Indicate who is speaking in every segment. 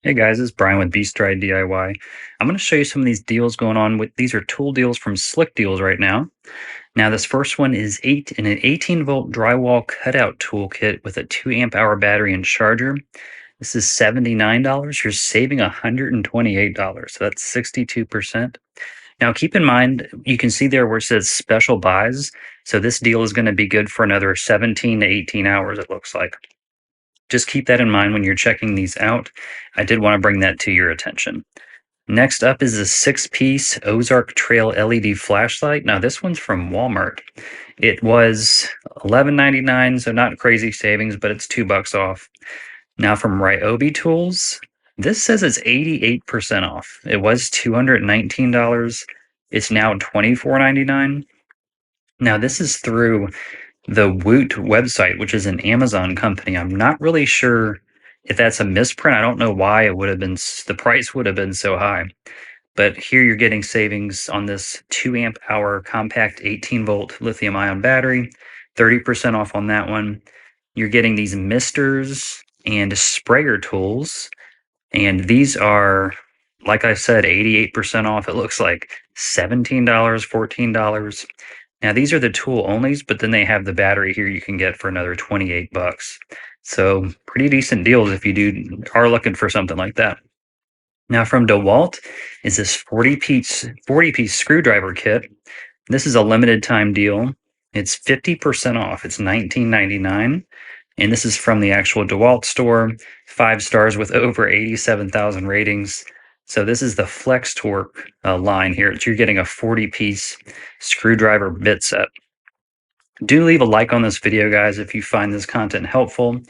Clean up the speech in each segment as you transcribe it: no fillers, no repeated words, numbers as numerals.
Speaker 1: Hey guys, it's Brian with Beast Ride DIY. I'm going to show you some of these deals going on with these are tool deals from Slick Deals right now. Now this first one is an 18-volt drywall cutout toolkit with a 2 amp hour battery and charger. This is $79. You're saving $128, so that's 62%. Now keep in mind, you can see there where it says special buys. So this deal is going to be good for another 17 to 18 hours, it looks like. Just keep that in mind when you're checking these out. I did want to bring that to your attention. Next up is a 6-piece Ozark Trail LED flashlight. Now this one's from Walmart. It was $11.99, so not crazy savings, but it's $2 off. Now from Ryobi Tools, this says it's 88% off. It was $219. It's now $24.99. Now this is through the Woot website, which is an Amazon company. I'm not really sure if that's a misprint. I don't know why it would have been, the price would have been so high. But here you're getting savings on this 2 amp hour compact 18-volt lithium ion battery, 30% off on that one. You're getting these misters and sprayer tools. And these are, like I said, 88% off. It looks like $17, $14. Now these are the tool onlys, but then they have the battery here you can get for another 28 bucks. So pretty decent deals if you are looking for something like that. Now from Dewalt is this 40-piece screwdriver kit. This is a limited time deal. It's 50% off. It's $19.99. And this is from the actual Dewalt store. 5 stars with over 87,000 ratings. So this is the Flex Torque line here. You're getting a 40-piece screwdriver bit set. Do leave a like on this video, guys, if you find this content helpful.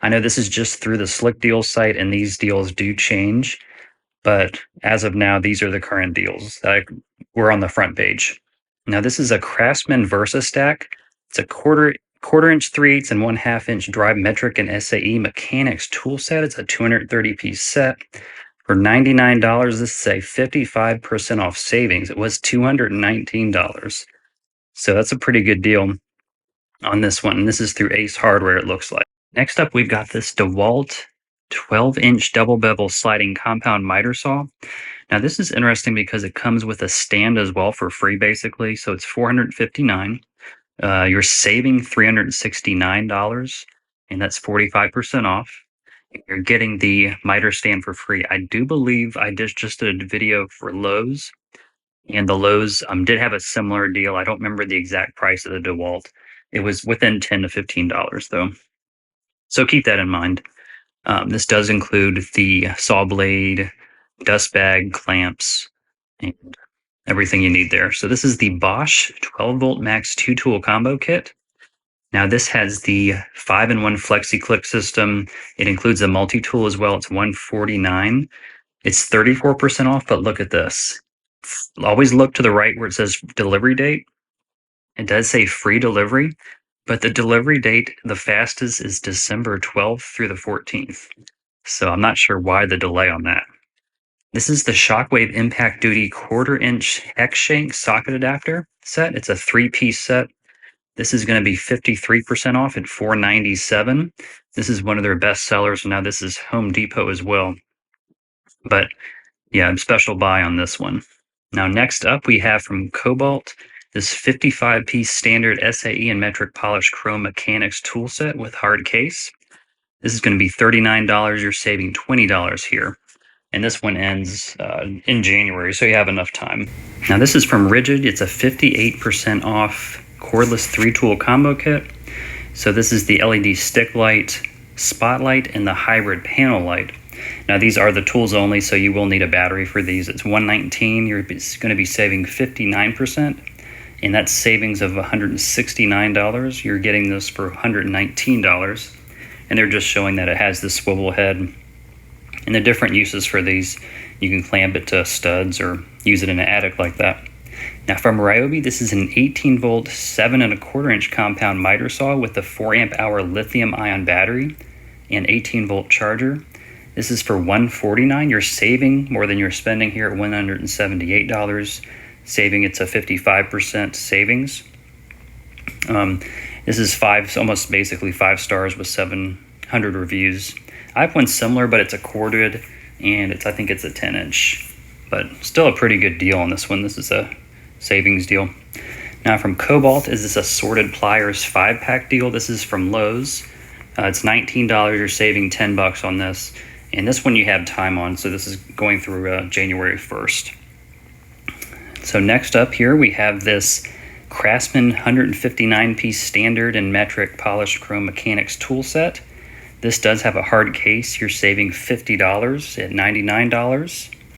Speaker 1: I know this is just through the Slick Deals site, and these deals do change. But as of now, these are the current deals that were on the front page. Now this is a Craftsman Versa Stack. It's a quarter inch 3/8 and 1/2 inch drive metric and SAE mechanics tool set. It's a 230-piece set. For $99, this is a 55% off savings. It was $219. So that's a pretty good deal on this one. And this is through Ace Hardware, it looks like. Next up, we've got this Dewalt 12-inch double bevel sliding compound miter saw. Now this is interesting because it comes with a stand as well for free, basically. So it's $459. You're saving $369, and that's 45% off. You're getting the miter stand for free. I do believe I just did a video for Lowe's, and the Lowe's did have a similar deal. I don't remember the exact price of the DeWalt. It was within $10 to $15 though. So keep that in mind. This does include the saw blade, dust bag, clamps, and everything you need there. So this is the Bosch 12-volt max 2-tool combo kit. Now this has the 5-in-1 flexi click system. It includes a multi-tool as well. It's $149. It's 34% off, but look at this. Always look to the right where it says delivery date. It does say free delivery, but the delivery date, the fastest, is December 12th through the 14th. So I'm not sure why the delay on that. This is the Shockwave Impact Duty 1/4 inch X shank socket adapter set. It's a 3-piece set. This is going to be 53% off at $497. This is one of their best sellers. Now this is Home Depot as well. But yeah, special buy on this one. Now next up we have from Kobalt this 55-piece standard SAE and metric polished chrome mechanics tool set with hard case. This is going to be $39. You're saving $20 here. And this one ends in January, so you have enough time. Now this is from Ridgid. It's a 58% off cordless 3-tool combo kit. So this is the LED stick light, spotlight, and the hybrid panel light. Now these are the tools only, so you will need a battery for these. It's $119. You're going to be saving 59%, and that's savings of $169. You're getting this for $119, and they're just showing that it has the swivel head. And the different uses for these, you can clamp it to studs or use it in an attic like that. Now from Ryobi, this is an 18-volt 7¼ inch compound miter saw with a 4-amp-hour lithium ion battery and 18-volt charger. This is for $149. You're saving more than you're spending here at $178. Saving, it's a 55% savings. This is almost basically 5 stars with 700 reviews. I have one similar, but it's a corded and I think it's a 10-inch, but still a pretty good deal on this one. This is a savings deal. Now from Kobalt is this assorted pliers 5-pack deal. This is from Lowe's. It's $19. You're saving $10 on this. And this one you have time on, so this is going through January 1st. So next up here we have this Craftsman 159-piece standard and metric polished chrome mechanics tool set. This does have a hard case. You're saving $50 at $99.